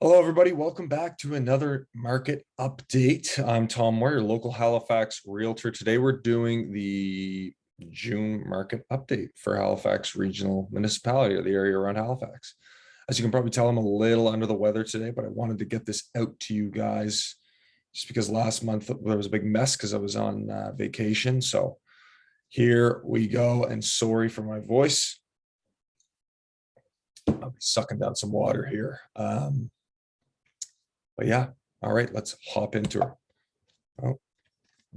Hello, everybody. Welcome back to another market update. I'm Tom Moore, your local Halifax Realtor. Today, we're doing the June market update for Halifax Regional Municipality, or the area around Halifax. As you can probably tell, I'm a little under the weather today, but I wanted to get this out to you guys just because last month there was a big mess because I was on vacation. So here we go. And sorry for my voice. I'll be sucking down some water here. But yeah, all right, let's hop into it. Oh,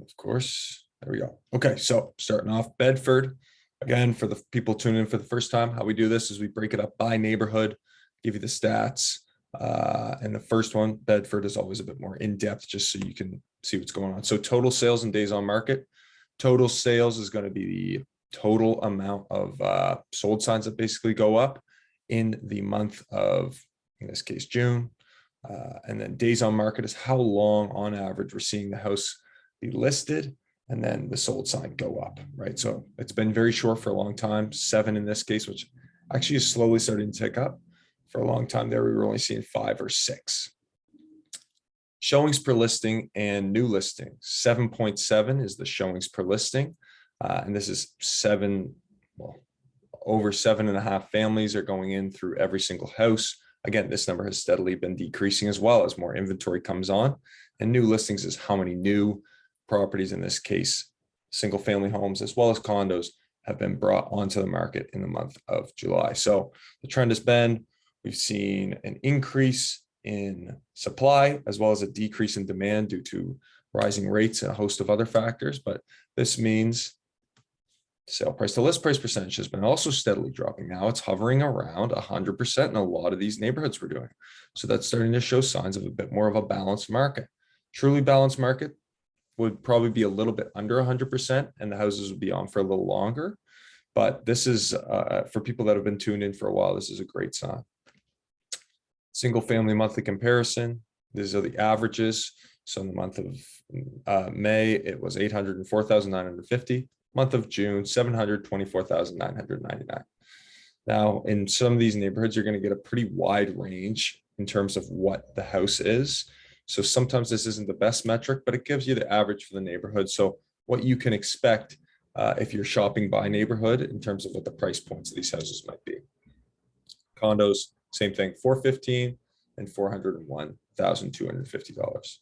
of course, there we go. Okay, so starting off Bedford. Again, for the people tuning in for the first time, how we do this is we break it up by neighborhood, give you the stats. And the first one, Bedford, is always a bit more in-depth just so you can see what's going on. So total sales and days on market. Total sales is going to be the total amount of sold signs that basically go up in the month of, in this case, June. And then days on market is how long on average we're seeing the house be listed and then the sold sign go up, right? So it's been very short for a long time, 7 in this case, which actually is slowly starting to tick up. For a long time there, we were only seeing 5 or 6. Showings per listing and new listing, 7.7 is the showings per listing. And this is over 7.5 families are going in through every single house. Again, this number has steadily been decreasing as well as more inventory comes on. And new listings is how many new properties, in this case, single family homes, as well as condos, have been brought onto the market in the month of July. So the trend has been, we've seen an increase in supply as well as a decrease in demand due to rising rates and a host of other factors. But this means sale price to list price percentage has been also steadily dropping. Now it's hovering around 100% in a lot of these neighborhoods we're doing. So that's starting to show signs of a bit more of a balanced market. Truly balanced market would probably be a little bit under 100% and the houses would be on for a little longer. But this is, for people that have been tuned in for a while, this is a great sign. Single family monthly comparison. These are the averages. So in the month of May, it was 804,950. Month of June, 724,999. Now, in some of these neighborhoods, you're going to get a pretty wide range in terms of what the house is. So sometimes this isn't the best metric, but it gives you the average for the neighborhood. So what you can expect if you're shopping by neighborhood in terms of what the price points of these houses might be. Condos, same thing, $415,000 and $401,250.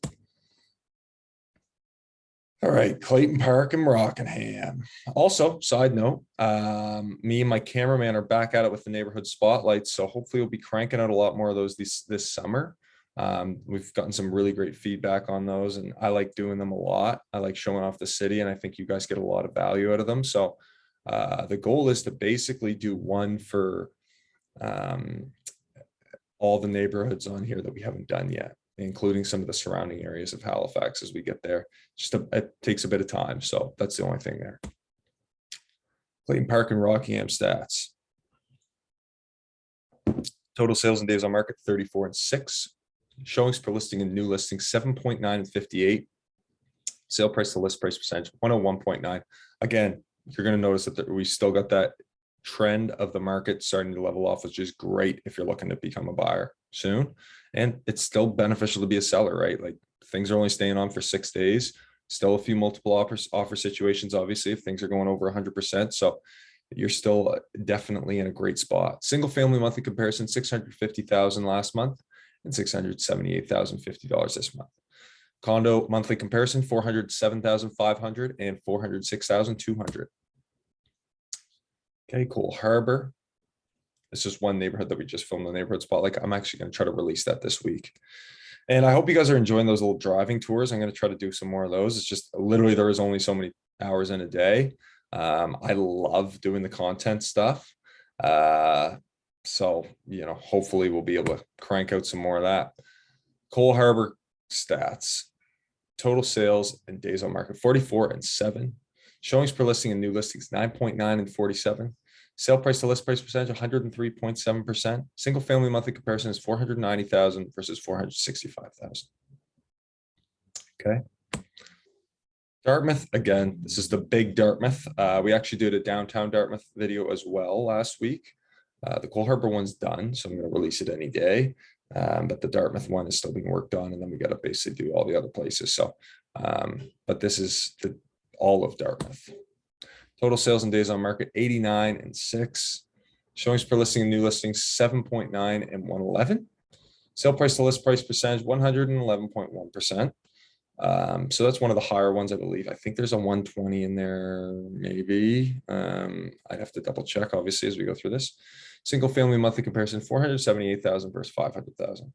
All right, Clayton Park and Rockingham. Also, side note, me and my cameraman are back at it with the neighborhood spotlights. So hopefully we'll be cranking out a lot more of those this summer. We've gotten some really great feedback on those and I like doing them a lot. I like showing off the city and I think you guys get a lot of value out of them. So the goal is to basically do one for all the neighborhoods on here that we haven't done yet, including some of the surrounding areas of Halifax as we get there. It takes a bit of time. So that's the only thing there. Clayton Park and Rockingham stats. Total sales and days on market, 34 and 6. Showings per listing and new listings, 7.9 and 58. Sale price to list price percentage, 101.9. Again, you're going to notice that we still got that trend of the market starting to level off, which is great if you're looking to become a buyer soon. And it's still beneficial to be a seller, right? Like things are only staying on for 6 days. Still a few multiple offer situations, obviously, if things are going over 100%. So you're still definitely in a great spot. Single family monthly comparison, $650,000 last month and $678,050 this month. Condo monthly comparison, $407,500 and $406,200. Okay, cool. Harbour. This is one neighborhood that we just filmed the neighborhood spotlight. I'm actually going to try to release that this week. And I hope you guys are enjoying those little driving tours. I'm going to try to do some more of those. It's just literally there is only so many hours in a day. I love doing the content stuff. So, you know, hopefully we'll be able to crank out some more of that. Cole Harbour stats. Total sales and days on market, 44 and 7. Showings per listing and new listings, 9.9 and 47. Sale price to list price percentage, 103.7%. Single family monthly comparison is 490,000 versus 465,000. Okay. Dartmouth, again, this is the big Dartmouth. We actually did a downtown Dartmouth video as well last week. The Cole Harbour one's done, so I'm going to release it any day. But the Dartmouth one is still being worked on, and then we got to basically do all the other places. So, but this is all of Dartmouth. Total sales and days on market 89 and 6. Showings per listing and new listings 7.9 and 111. Sale price to list price percentage 111.1%. So that's one of the higher ones, I believe. I think there's a 120 in there, maybe. I'd have to double check, obviously, as we go through this. Single family monthly comparison 478,000 versus 500,000.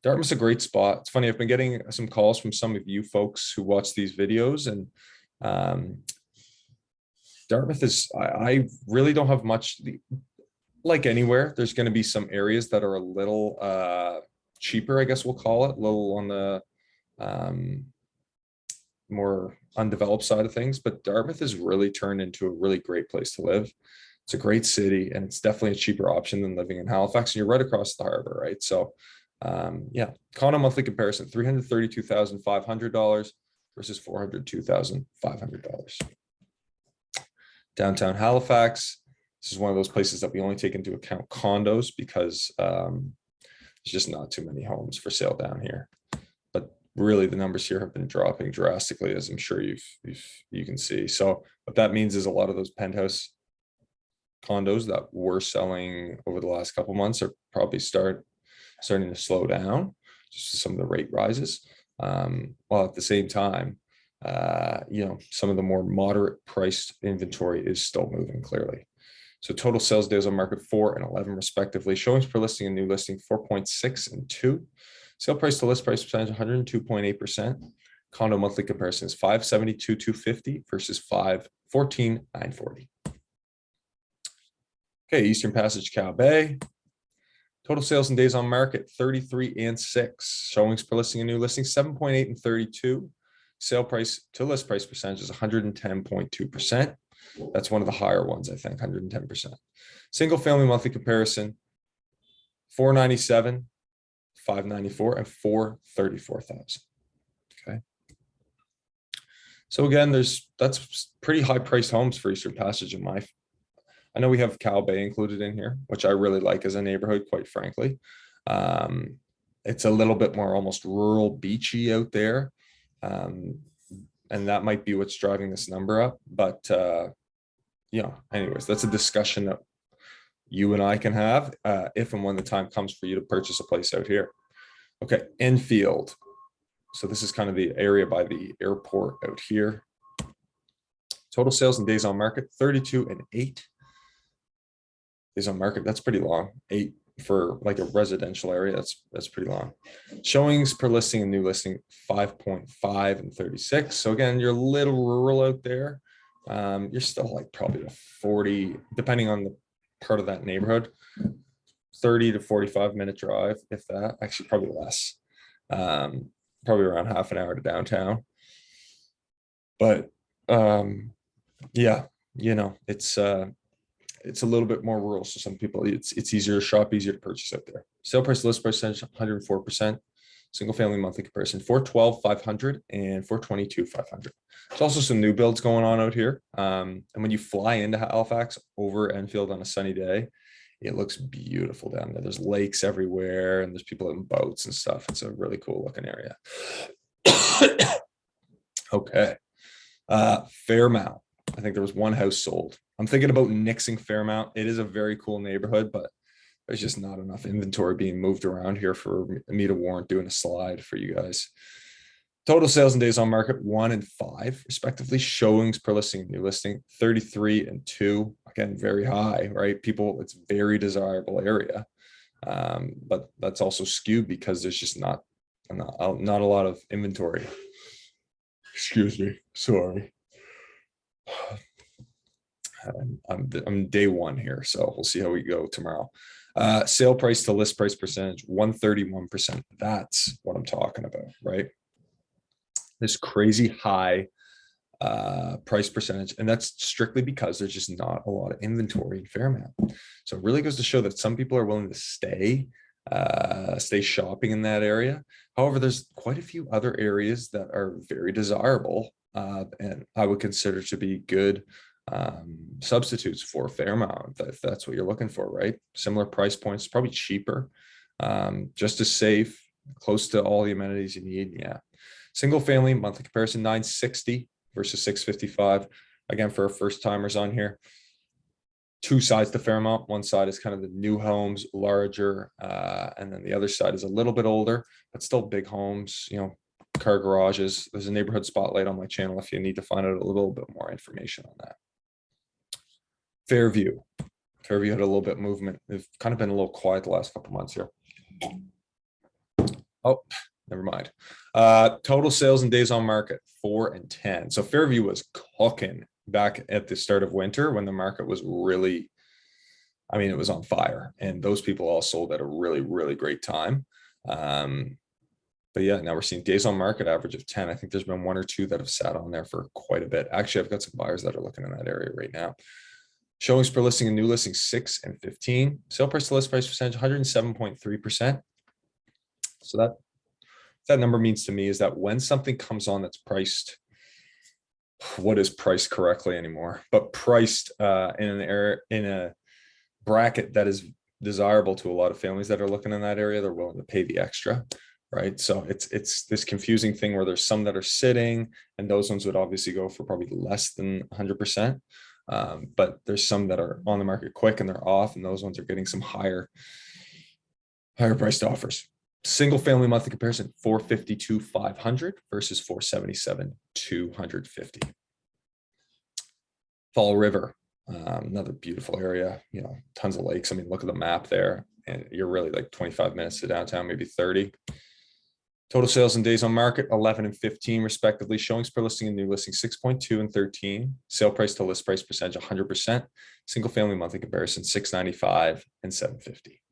Dartmouth's a great spot. It's funny, I've been getting some calls from some of you folks who watch these videos, and Dartmouth is, I really don't have much, like anywhere, there's going to be some areas that are a little cheaper, I guess we'll call it, a little on the more undeveloped side of things, but Dartmouth has really turned into a really great place to live. It's a great city, and it's definitely a cheaper option than living in Halifax, and you're right across the harbor, right? So yeah, condo monthly comparison, $332,500 versus $402,500. Downtown Halifax, this is one of those places that we only take into account condos because there's just not too many homes for sale down here. But really, the numbers here have been dropping drastically, as I'm sure you can see. So what that means is a lot of those penthouse condos that were selling over the last couple months are probably starting to slow down, just some of the rate rises. While at the same time, some of the more moderate priced inventory is still moving clearly. So total sales days on market 4 and 11 respectively. Showings per listing and new listing 4.6 and 2. Sale price to list price percentage 102.8%. Condo monthly comparison is 572,250 versus 514,940. Okay, Eastern Passage, Cow Bay. Total sales and days on market 33 and 6. Showings per listing and new listing 7.8 and 32. Sale price to list price percentage is 110.2%. That's one of the higher ones, I think, 110%. Single family monthly comparison 497, 594, and 434,000. Okay. So again, that's pretty high priced homes for Eastern Passage in my. I know we have Cow Bay included in here, which I really like as a neighborhood, quite frankly. It's a little bit more almost rural, beachy out there. And that might be what's driving this number up. But, anyways, that's a discussion that you and I can have if and when the time comes for you to purchase a place out here. Okay, Enfield. So this is kind of the area by the airport out here. Total sales and days on market, 32 and 8. Days on market, that's pretty long. 8 for like a residential area, that's pretty long. Showings per listing and new listing 5.5 and 36. So again, you're a little rural out there. You're still like probably a 40, depending on the part of that neighborhood, 30 to 45 minute drive, if that. Actually probably less. Probably around half an hour to downtown. But yeah, it's a little bit more rural. So some people, it's easier to shop, easier to purchase out there. Sale price to list percentage 104%. Single family monthly comparison 412,500 and 422,500. There's also some new builds going on out here. And when you fly into Halifax over Enfield on a sunny day, it looks beautiful down there. There's lakes everywhere, and there's people in boats and stuff. It's a really cool looking area. Okay. Fairmount. I think there was one house sold. I'm thinking about nixing Fairmount. It is a very cool neighborhood, but there's just not enough inventory being moved around here for me to warrant doing a slide for you guys. Total sales and days on market 1 and 5 respectively. Showings per listing, new listing 33 and 2. Again, very high, right? People, it's very desirable area. But that's also skewed because there's just not a lot of inventory. Excuse me, sorry. I'm day one here, so we'll see how we go tomorrow. Sale price to list price percentage 131%. That's what I'm talking about, right? This crazy high price percentage, and that's strictly because there's just not a lot of inventory in Fairmount. So it really goes to show that some people are willing to stay shopping in that area. However, there's quite a few other areas that are very desirable, and I would consider to be good substitutes for Fairmount, if that's what you're looking for, right? Similar price points, probably cheaper. Just as safe, close to all the amenities you need. Yeah. Single family monthly comparison, 960 versus 655. Again, for our first timers on here, two sides to Fairmount. One side is kind of the new homes, larger, and then the other side is a little bit older, but still big homes, car garages. There's a neighborhood spotlight on my channel if you need to find out a little bit more information on that. Fairview. Fairview had a little bit of movement. They've kind of been a little quiet the last couple months here. Oh, never mind. Total sales and days on market, 4 and 10. So Fairview was cooking back at the start of winter when the market was really, it was on fire, and those people all sold at a really, really great time. But yeah, now we're seeing days on market average of 10. I think there's been one or two that have sat on there for quite a bit. Actually, I've got some buyers that are looking in that area right now. Showings per listing and new listing 6 and 15. Sale price to list price percentage 107.3%. So that number means to me is that when something comes on that's priced, what is priced correctly anymore, but priced in a bracket that is desirable to a lot of families that are looking in that area, they're willing to pay the extra, right? So it's this confusing thing where there's some that are sitting, and those ones would obviously go for probably less than 100%. But there's some that are on the market quick and they're off, and those ones are getting some higher priced offers. Single family monthly comparison, 452,500 versus 477,250. Fall River, another beautiful area, tons of lakes. Look at the map there, and you're really like 25 minutes to downtown, maybe 30. Total sales and days on market, 11 and 15 respectively. Showings per listing and new listing, 6.2 and 13. Sale price to list price percentage, 100%. Single family monthly comparison, 695 and 750.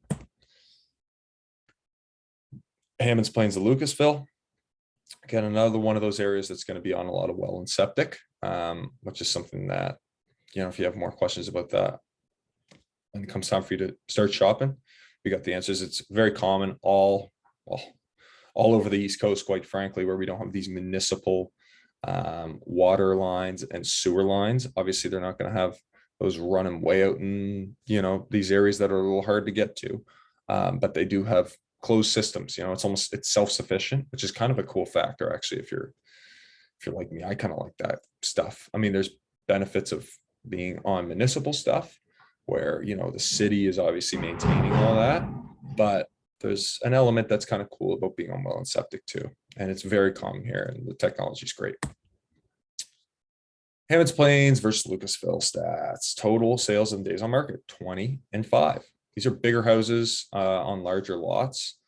Hammonds Plains of Lucasville. Again, another one of those areas that's going to be on a lot of well and septic, which is something that, if you have more questions about that, when it comes time for you to start shopping, we got the answers. It's very common all over the East Coast, quite frankly, where we don't have these municipal water lines and sewer lines. Obviously, they're not going to have those running way out in, these areas that are a little hard to get to, but they do have closed systems. It's self-sufficient, which is kind of a cool factor, actually. If you're like me, I kind of like that stuff. There's benefits of being on municipal stuff where, the city is obviously maintaining all that, but there's an element that's kind of cool about being on well and septic too. And it's very common here, and the technology is great. Hammonds Plains versus Lucasville stats. Total sales and days on market, 20 and 5. These are bigger houses on larger lots.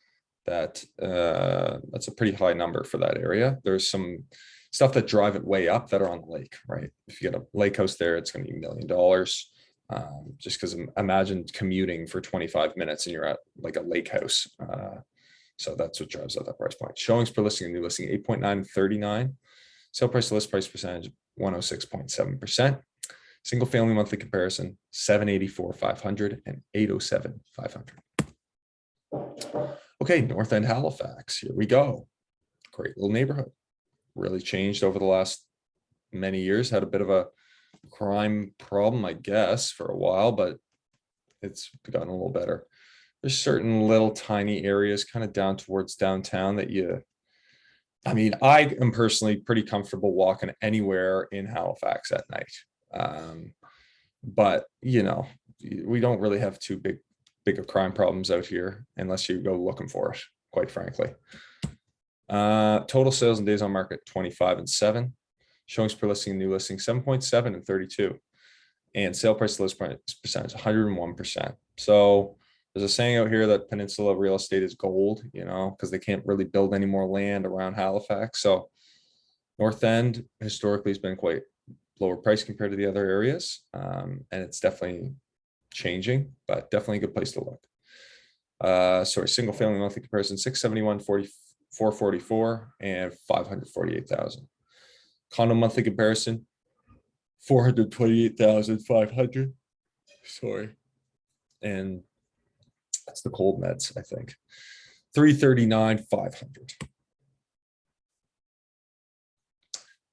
That's a pretty high number for that area. There's some stuff that drive it way up that are on the lake, right? If you get a lake house there, it's going to be $1 million. Just because imagine commuting for 25 minutes and you're at like a lake house. So that's what drives up that price point. Showings per listing and new listing, 8.9 and 39. Sale price to list price percentage, 106.7%. Single family monthly comparison, 784,500 and 807,500. Okay, North End Halifax. Here we go. Great little neighborhood. Really changed over the last many years. Had a bit of a crime problem, I guess, for a while, but it's gotten a little better. There's certain little tiny areas kind of down towards downtown that I am personally pretty comfortable walking anywhere in Halifax at night. But we don't really have too big of crime problems out here unless you go looking for it, quite frankly. Total sales and days on market, 25 and 7. Showings per listing and new listing, 7.7 and 32. And sale price to list price percentage, 101%. So there's a saying out here that peninsula real estate is gold, because they can't really build any more land around Halifax. So North End historically has been quite lower price compared to the other areas. And it's definitely changing, but definitely a good place to look. Sorry, single family monthly comparison, 671, 444 and 548,000. Condo monthly comparison, 428,500. Sorry. And that's the cold meds, I think. 339,500.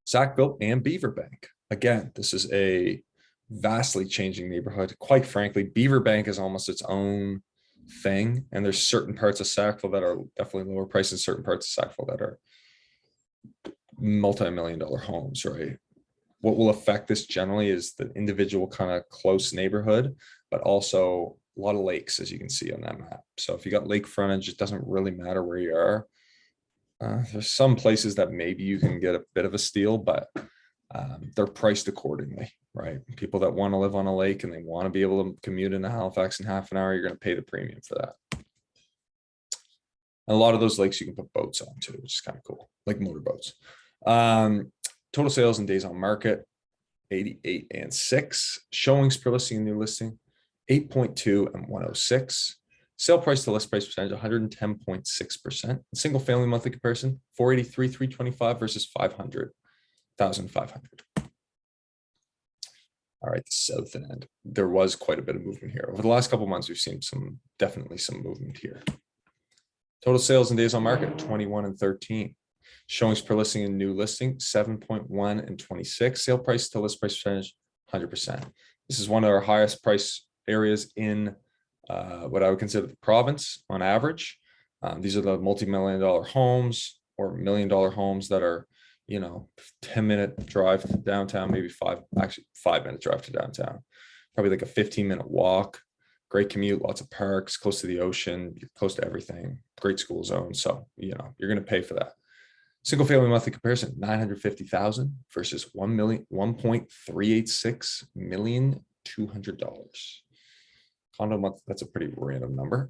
Sackville and Beaverbank. Again, this is a vastly changing neighborhood. Quite frankly, Beaverbank is almost its own thing. And there's certain parts of Sackville that are definitely lower priced and certain parts of Sackville that are multi-million-dollar homes, right? What will affect this generally is the individual kind of close neighborhood, but also a lot of lakes, as you can see on that map. So if you got lake frontage, it doesn't really matter where you are. There's some places that maybe you can get a bit of a steal, but they're priced accordingly, right? People that want to live on a lake and they want to be able to commute into Halifax in half an hour, you're going to pay the premium for that. And a lot of those lakes you can put boats on too, which is kind of cool, like motorboats. Total sales and days on market, 88 and 6. Showings per listing and new listing, 8.2 and 106. Sale price to list price percentage, 110.6%. Single family monthly comparison, 483, 325 versus 500, 1,500. All right, the south end. There was quite a bit of movement here. Over the last couple of months, we've seen definitely some movement here. Total sales and days on market, 21 and 13. Showings per listing and new listing, 7.1 and 26. Sale price to list price percentage, 100%. This is one of our highest price areas in what I would consider the province on average. These are the multi-million-dollar homes or million-dollar homes that are, 10-minute drive to downtown, maybe 5-minute drive to downtown, probably like a 15-minute walk, great commute, lots of parks, close to the ocean, close to everything, great school zone. So, you're going to pay for that. Single family monthly comparison, 950,000 versus 1.386 million, $200. Condo month, that's a pretty random number.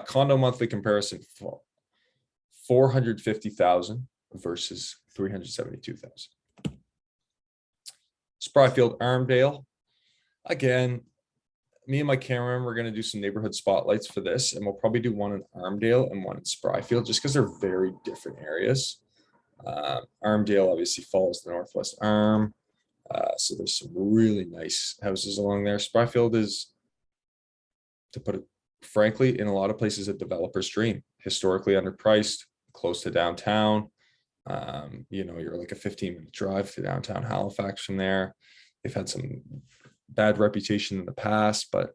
Condo monthly comparison, 450,000 versus 372,000. Spryfield, Armdale. Again, me and my cameraman, we're going to do some neighborhood spotlights for this, and we'll probably do one in Armdale and one in Spryfield, just because they're very different areas. Armdale obviously follows the Northwest Arm, so there's some really nice houses along there. Spryfield is, to put it frankly, in a lot of places a developer's dream. Historically underpriced, close to downtown. You're like a 15-minute drive to downtown Halifax from there. They've had some bad reputation in the past, but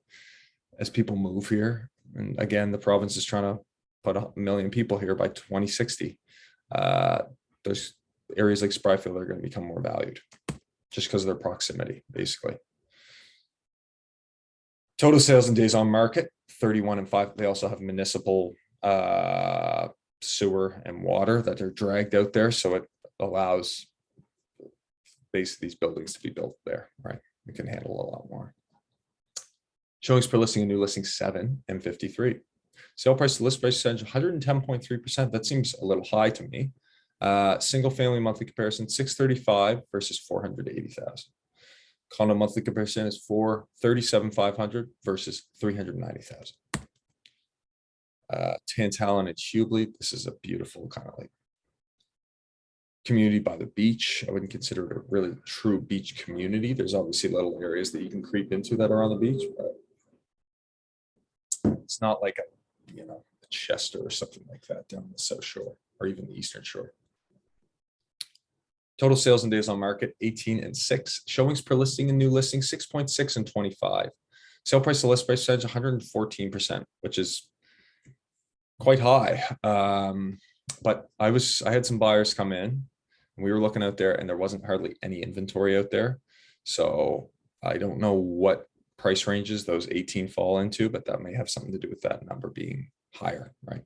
as people move here, and again, the province is trying to put 1 million people here by 2060. There's areas like Spryfield are going to become more valued just because of their proximity, basically. Total sales and days on market, 31 and 5. They also have municipal sewer and water that are dragged out there. So it allows basically these buildings to be built there, right? We can handle a lot more. Showings per listing and new listing, 7 and 53. Sale price to list price percentage, 110.3%. That seems a little high to me. Single family monthly comparison, 635 versus 480,000. Condo monthly comparison is 437,500 versus 390,000. Tantallon and Hubley. This is a beautiful kind of like community by the beach. I wouldn't consider it a really true beach community. There's obviously little areas that you can creep into that are on the beach, but it's not like a Chester or something like that down the South Shore or even the Eastern Shore. Total sales and days on market, 18 and 6. Showings per listing and new listing, 6.6 and 25. Sale price to list price percentage, 114%, which is quite high. But I had some buyers come in and we were looking out there and there wasn't hardly any inventory out there. So I don't know what price ranges those 18 fall into, but that may have something to do with that number being higher, right?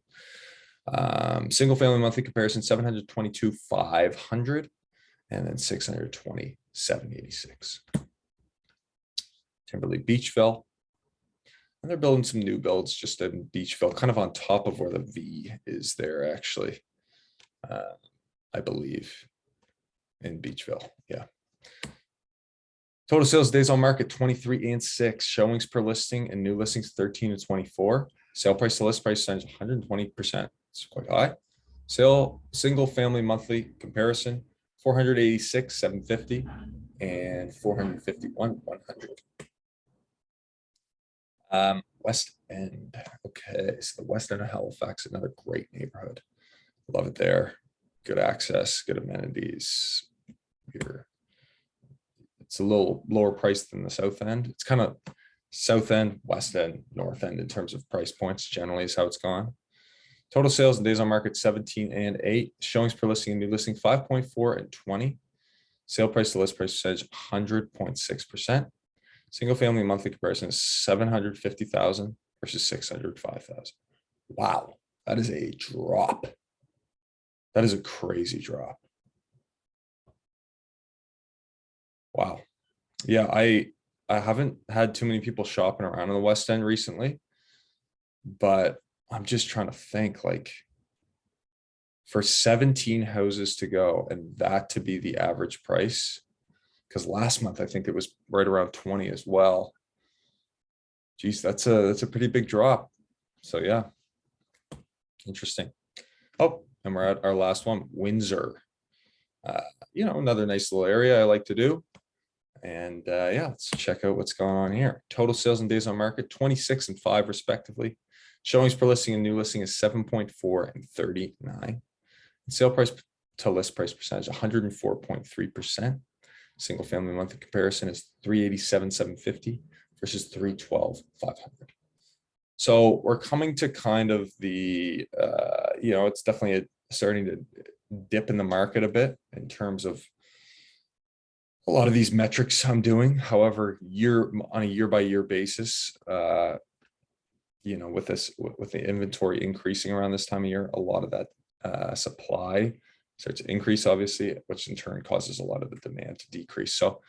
Single family monthly comparison, 722,500 and then 627,86. Timberlea, Beechville. And they're building some new builds just in Beechville, kind of on top of where the V is there, actually. I believe in Beechville. Yeah. Total sales days on market, 23 and 6. Showings per listing and new listings, 13 and 24. Sale price to list price percentage, 120%. It's quite high. Sale single family monthly comparison, 486, 750 and 451, 100. West End. Okay, so the West End of Halifax, another great neighborhood. Love it there. Good access, good amenities. It's a little lower priced than the South End. It's kind of South End, West End, North End in terms of price points generally is how it's gone. Total sales and days on market 17 and 8. Showings per listing and new listing 5.4 and 20. Sale price to list price percentage 100.6%. Single family monthly comparison is 750,000 versus 605,000. Wow, that is a drop. That is a crazy drop. Wow. Yeah, I haven't had too many people shopping around in the West End recently, but I'm just trying to think, like, for 17 houses to go and that to be the average price, because last month I think it was right around 20 as well. Geez, that's a pretty big drop. So yeah, interesting. Oh, and we're at our last one, Windsor. Another nice little area I like to do. And yeah, let's check out what's going on here. Total sales and days on market 26 and 5 respectively. Showings per listing and new listing is 7.4 and 39. And sale price to list price percentage 104.3%. Single family monthly comparison is 387,750 versus 312,500. So we're coming to kind of the it's definitely starting to dip in the market a bit in terms of a lot of these metrics I'm doing. However, on a year by year basis, with the inventory increasing around this time of year, a lot of that supply starts to increase, obviously, which in turn causes a lot of the demand to decrease. So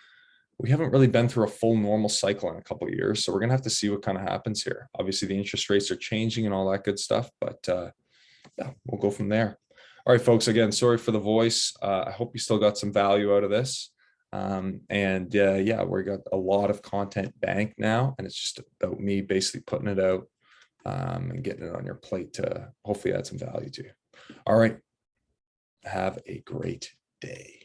we haven't really been through a full normal cycle in a couple of years. So we're going to have to see what kind of happens here. Obviously, the interest rates are changing and all that good stuff, but yeah, we'll go from there. All right, folks, again, sorry for the voice. I hope you still got some value out of this. Yeah, we got a lot of content banked now, and it's just about me basically putting it out and getting it on your plate to hopefully add some value to you. All right. Have a great day.